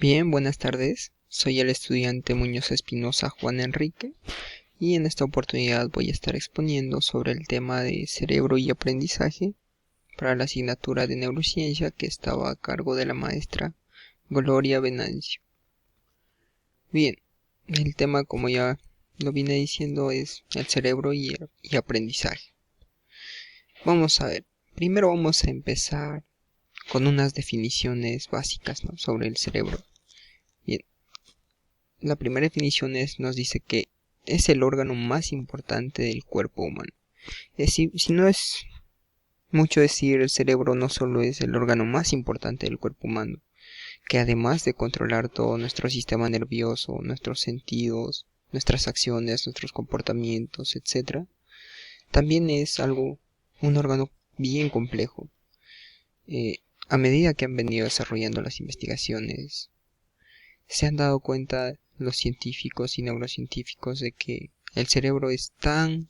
Bien, buenas tardes. Soy el estudiante Muñoz Espinosa Juan Enrique y en esta oportunidad voy a estar exponiendo sobre el tema de cerebro y aprendizaje para la asignatura de neurociencia que estaba a cargo de la maestra Gloria Venancio. Bien, el tema, como ya lo vine diciendo, es el cerebro y aprendizaje. Vamos a ver, primero vamos a empezar con unas definiciones básicas, ¿no?, sobre el cerebro. Bien, la primera definición nos dice que es el órgano más importante del cuerpo humano. Es decir, si no es mucho decir, el cerebro no solo es el órgano más importante del cuerpo humano, que además de controlar todo nuestro sistema nervioso, nuestros sentidos, nuestras acciones, nuestros comportamientos, etc., también es un órgano bien complejo. A medida que han venido desarrollando las investigaciones, se han dado cuenta los científicos y neurocientíficos de que el cerebro es tan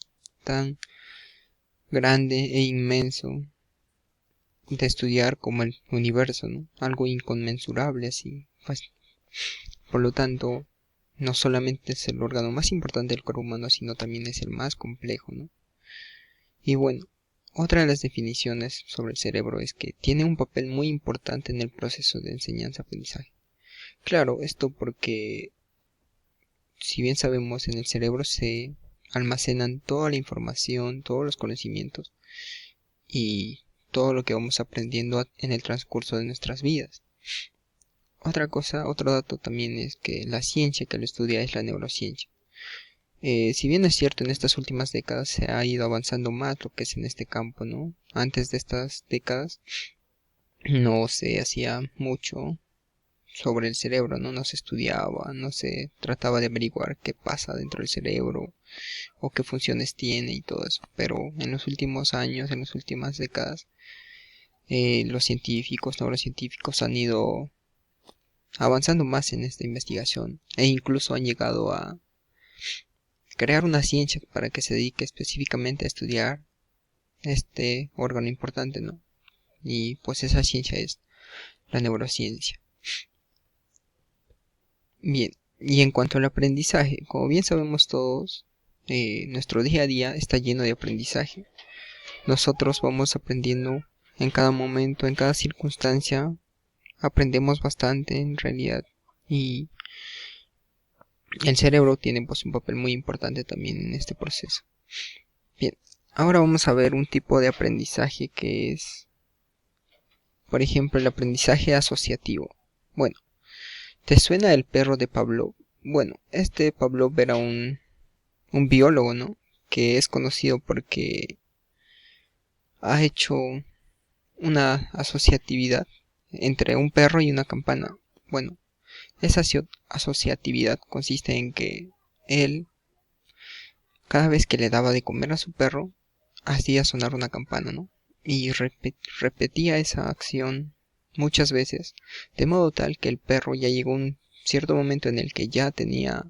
grande e inmenso de estudiar como el universo, ¿no? Algo inconmensurable así. Por lo tanto, no solamente es el órgano más importante del cuerpo humano, sino también es el más complejo, ¿no? Y bueno, otra de las definiciones sobre el cerebro es que tiene un papel muy importante en el proceso de enseñanza-aprendizaje. Claro, esto porque, si bien sabemos, en el cerebro se almacenan toda la información, todos los conocimientos y todo lo que vamos aprendiendo en el transcurso de nuestras vidas. Otro dato también es que la ciencia que lo estudia es la neurociencia. Si bien es cierto, en estas últimas décadas se ha ido avanzando más lo que es en este campo, ¿no? Antes de estas décadas no se hacía mucho sobre el cerebro, ¿no? No se estudiaba, no se trataba de averiguar qué pasa dentro del cerebro o qué funciones tiene y todo eso. Pero en los últimos años, en las últimas décadas, los científicos, neurocientíficos han ido avanzando más en esta investigación e incluso han llegado a crear una ciencia para que se dedique específicamente a estudiar este órgano importante, ¿no? Y pues esa ciencia es la neurociencia. Bien, y en cuanto al aprendizaje, como bien sabemos todos, nuestro día a día está lleno de aprendizaje. Nosotros vamos aprendiendo en cada momento, en cada circunstancia, aprendemos bastante en realidad, y el cerebro tiene pues un papel muy importante también en este proceso. Bien, ahora vamos a ver un tipo de aprendizaje que es, por ejemplo, el aprendizaje asociativo. Bueno, ¿te suena el perro de Pavlov? Bueno, este Pavlov era un biólogo, ¿no?, que es conocido porque ha hecho una asociatividad entre un perro y una campana. Bueno, esa asociatividad consiste en que él, cada vez que le daba de comer a su perro, hacía sonar una campana, ¿no? Y repetía esa acción muchas veces, de modo tal que el perro ya llegó a un cierto momento en el que ya tenía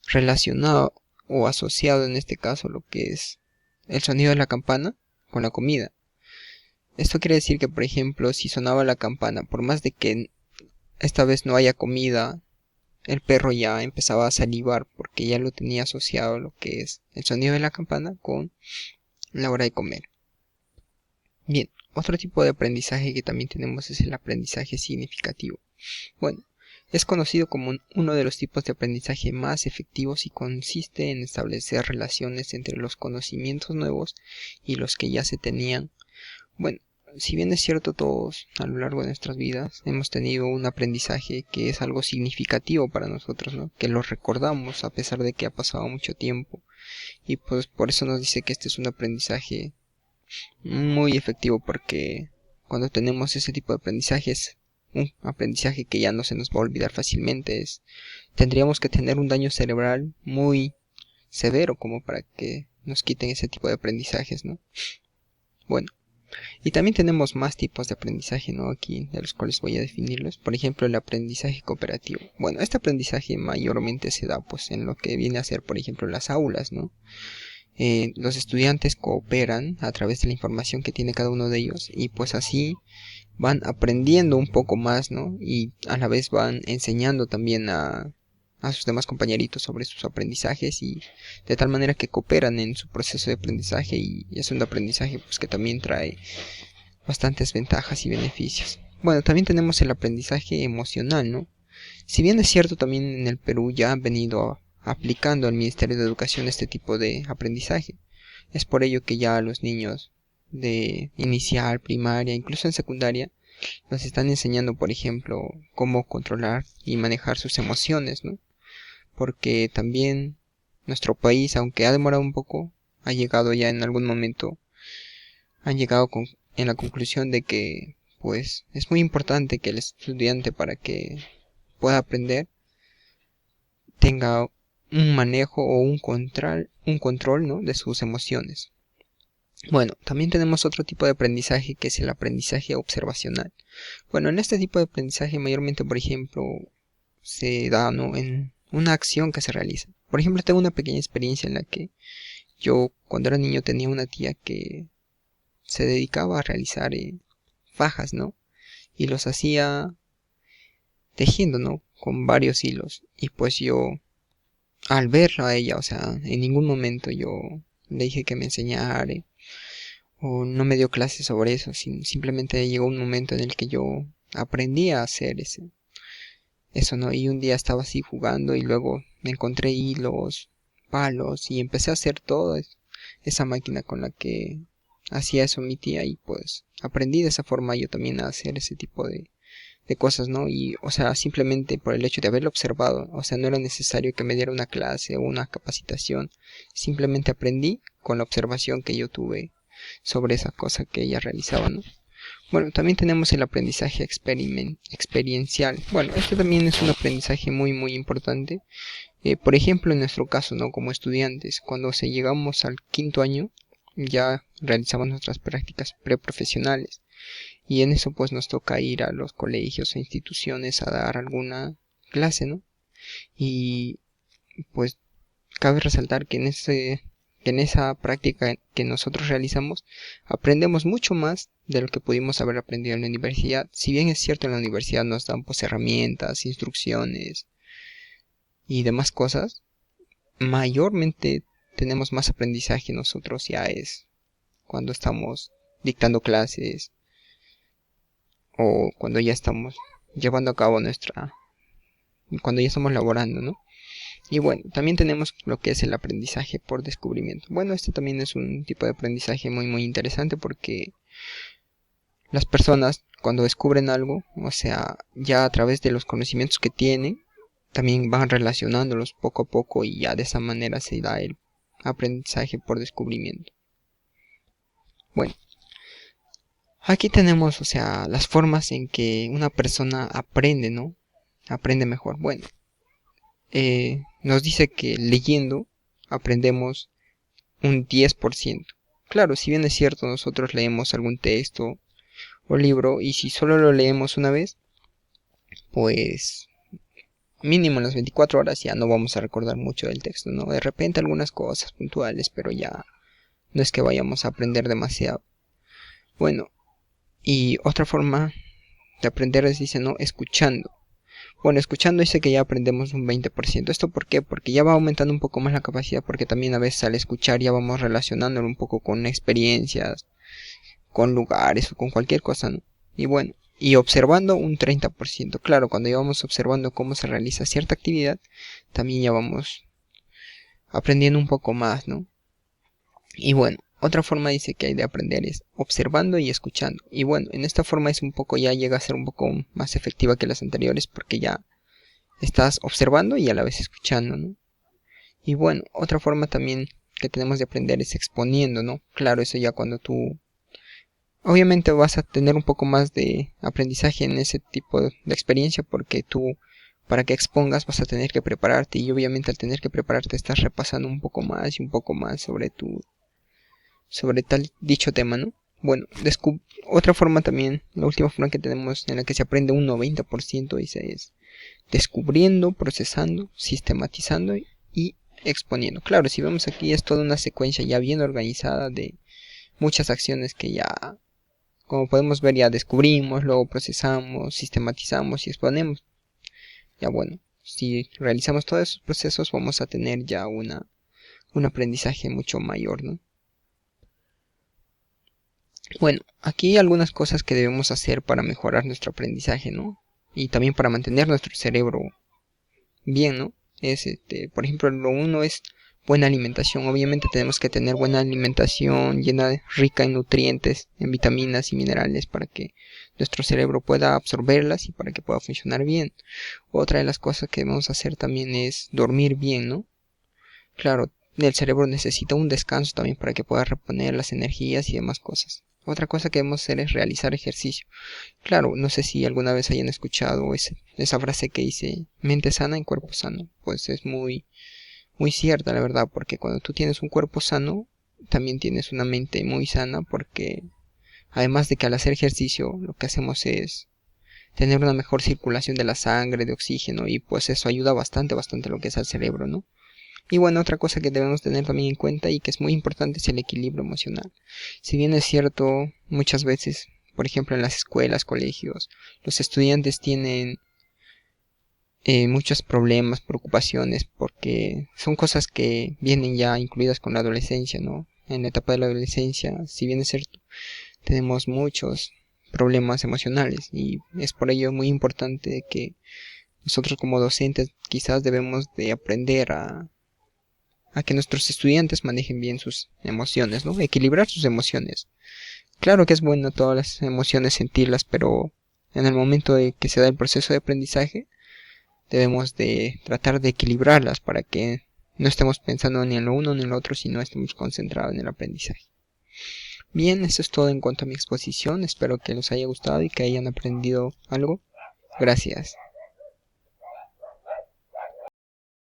relacionado o asociado, en este caso, lo que es el sonido de la campana con la comida. Esto quiere decir que, por ejemplo, si sonaba la campana, por más de que esta vez no haya comida, el perro ya empezaba a salivar porque ya lo tenía asociado lo que es el sonido de la campana con la hora de comer. Bien, otro tipo de aprendizaje que también tenemos es el aprendizaje significativo. Bueno, es conocido como uno de los tipos de aprendizaje más efectivos y consiste en establecer relaciones entre los conocimientos nuevos y los que ya se tenían. Bueno, si bien es cierto, todos a lo largo de nuestras vidas hemos tenido un aprendizaje que es algo significativo para nosotros, ¿no?, que lo recordamos a pesar de que ha pasado mucho tiempo, y pues por eso nos dice que este es un aprendizaje muy efectivo, porque cuando tenemos ese tipo de aprendizajes, un aprendizaje que ya no se nos va a olvidar fácilmente, tendríamos que tener un daño cerebral muy severo como para que nos quiten ese tipo de aprendizajes, ¿no? Bueno, y también tenemos más tipos de aprendizaje, ¿no?, aquí, de los cuales voy a definirlos. Por ejemplo, el aprendizaje cooperativo. Bueno, este aprendizaje mayormente se da pues en lo que viene a ser, por ejemplo, las aulas, ¿no? Los estudiantes cooperan a través de la información que tiene cada uno de ellos, y pues así van aprendiendo un poco más, ¿no? Y a la vez van enseñando también a sus demás compañeritos sobre sus aprendizajes, y de tal manera que cooperan en su proceso de aprendizaje, y es un aprendizaje pues que también trae bastantes ventajas y beneficios. Bueno, también tenemos el aprendizaje emocional, ¿no? Si bien es cierto, también en el Perú ya han venido aplicando al Ministerio de Educación este tipo de aprendizaje. Es por ello que ya los niños de inicial, primaria, incluso en secundaria, nos están enseñando, por ejemplo, cómo controlar y manejar sus emociones, ¿no? Porque también nuestro país, aunque ha demorado un poco, ha llegado ya en algún momento, han llegado en la conclusión de que, pues, es muy importante que el estudiante, para que pueda aprender, tenga un manejo o un control, ¿no?, de sus emociones. Bueno, también tenemos otro tipo de aprendizaje, que es el aprendizaje observacional. Bueno, en este tipo de aprendizaje mayormente, por ejemplo, se da, ¿no?, en una acción que se realiza. Por ejemplo, tengo una pequeña experiencia en la que yo, cuando era niño, tenía una tía que se dedicaba a realizar fajas, ¿no? Y los hacía tejiendo, ¿no?, con varios hilos. Y pues yo, al verlo a ella, o sea, en ningún momento yo le dije que me enseñara, o no me dio clases sobre eso. Simplemente llegó un momento en el que yo aprendí a hacer eso, ¿no? Y un día estaba así jugando, y luego me encontré hilos, palos, y empecé a hacer toda esa máquina con la que hacía eso mi tía, y pues aprendí de esa forma yo también a hacer ese tipo de cosas, ¿no? Y, o sea, simplemente por el hecho de haberlo observado, o sea, no era necesario que me diera una clase o una capacitación, simplemente aprendí con la observación que yo tuve sobre esa cosa que ella realizaba, ¿no? Bueno, también tenemos el aprendizaje experiencial. Bueno, este también es un aprendizaje muy muy importante. Por ejemplo, en nuestro caso, ¿no?, como estudiantes, cuando llegamos al quinto año, ya realizamos nuestras prácticas preprofesionales, y en eso pues nos toca ir a los colegios e instituciones a dar alguna clase, ¿no? Y pues cabe resaltar que en esa práctica que nosotros realizamos, aprendemos mucho más de lo que pudimos haber aprendido en la universidad. Si bien es cierto, en la universidad nos dan pues herramientas, instrucciones y demás cosas, mayormente tenemos más aprendizaje nosotros ya es cuando estamos dictando clases, o cuando ya estamos llevando a cabo cuando ya estamos laborando, ¿no? Y bueno, también tenemos lo que es el aprendizaje por descubrimiento. Bueno, este también es un tipo de aprendizaje muy muy interesante, porque las personas, cuando descubren algo, o sea, ya a través de los conocimientos que tienen, también van relacionándolos poco a poco, y ya de esa manera se da el aprendizaje por descubrimiento. Bueno, aquí tenemos, o sea, las formas en que una persona aprende, ¿no? Aprende mejor. Bueno, nos dice que leyendo aprendemos un 10%. Claro, si bien es cierto, nosotros leemos algún texto o libro, y si solo lo leemos una vez, pues mínimo en las 24 horas ya no vamos a recordar mucho del texto, ¿no? De repente algunas cosas puntuales, pero ya no es que vayamos a aprender demasiado. Bueno, y otra forma de aprender es, dice, ¿no?, escuchando. Bueno, escuchando dice que ya aprendemos un 20%. ¿Esto por qué? Porque ya va aumentando un poco más la capacidad, porque también a veces al escuchar ya vamos relacionándolo un poco con experiencias, con lugares o con cualquier cosa, ¿no? Y bueno, y observando un 30%. Claro, cuando ya vamos observando cómo se realiza cierta actividad, también ya vamos aprendiendo un poco más, ¿no? Y bueno, otra forma dice que hay de aprender es observando y escuchando. Y bueno, en esta forma es un poco, ya llega a ser un poco más efectiva que las anteriores, porque ya estás observando y a la vez escuchando, ¿no? Y bueno, otra forma también que tenemos de aprender es exponiendo, ¿no? Claro, eso ya cuando tú obviamente vas a tener un poco más de aprendizaje en ese tipo de experiencia, porque tú, para que expongas, vas a tener que prepararte, y obviamente al tener que prepararte estás repasando un poco más y un poco más sobre tal dicho tema, ¿no? Bueno, otra forma también, la última forma que tenemos en la que se aprende un 90%, dice, es descubriendo, procesando, sistematizando y exponiendo. Claro, si vemos aquí es toda una secuencia ya bien organizada de muchas acciones que ya como podemos ver, ya descubrimos, luego procesamos, sistematizamos y exponemos. Ya bueno, si realizamos todos esos procesos vamos a tener ya un aprendizaje mucho mayor, ¿no? Bueno, aquí hay algunas cosas que debemos hacer para mejorar nuestro aprendizaje, ¿no? Y también para mantener nuestro cerebro bien, ¿no? Por ejemplo, lo uno es buena alimentación. Obviamente tenemos que tener buena alimentación rica en nutrientes, en vitaminas y minerales para que nuestro cerebro pueda absorberlas y para que pueda funcionar bien. Otra de las cosas que debemos hacer también es dormir bien, ¿no? Claro, el cerebro necesita un descanso también para que pueda reponer las energías y demás cosas. Otra cosa que debemos hacer es realizar ejercicio. Claro, no sé si alguna vez hayan escuchado esa frase que dice mente sana en cuerpo sano. Pues es muy cierta, la verdad, porque cuando tú tienes un cuerpo sano, también tienes una mente muy sana, porque además de que al hacer ejercicio lo que hacemos es tener una mejor circulación de la sangre, de oxígeno, y pues eso ayuda bastante a lo que es al cerebro, ¿no? Y bueno, otra cosa que debemos tener también en cuenta y que es muy importante es el equilibrio emocional. Si bien es cierto, muchas veces, por ejemplo en las escuelas, colegios, los estudiantes tienen muchos problemas, preocupaciones, porque son cosas que vienen ya incluidas con la adolescencia, ¿no? En la etapa de la adolescencia, si bien es cierto, tenemos muchos problemas emocionales y es por ello muy importante que nosotros como docentes quizás debemos de aprender a que nuestros estudiantes manejen bien sus emociones, ¿no? Equilibrar sus emociones. Claro que es bueno todas las emociones sentirlas, pero en el momento de que se da el proceso de aprendizaje, debemos de tratar de equilibrarlas para que no estemos pensando ni en lo uno ni en lo otro, sino estemos concentrados en el aprendizaje. Bien, eso es todo en cuanto a mi exposición. Espero que les haya gustado y que hayan aprendido algo. Gracias.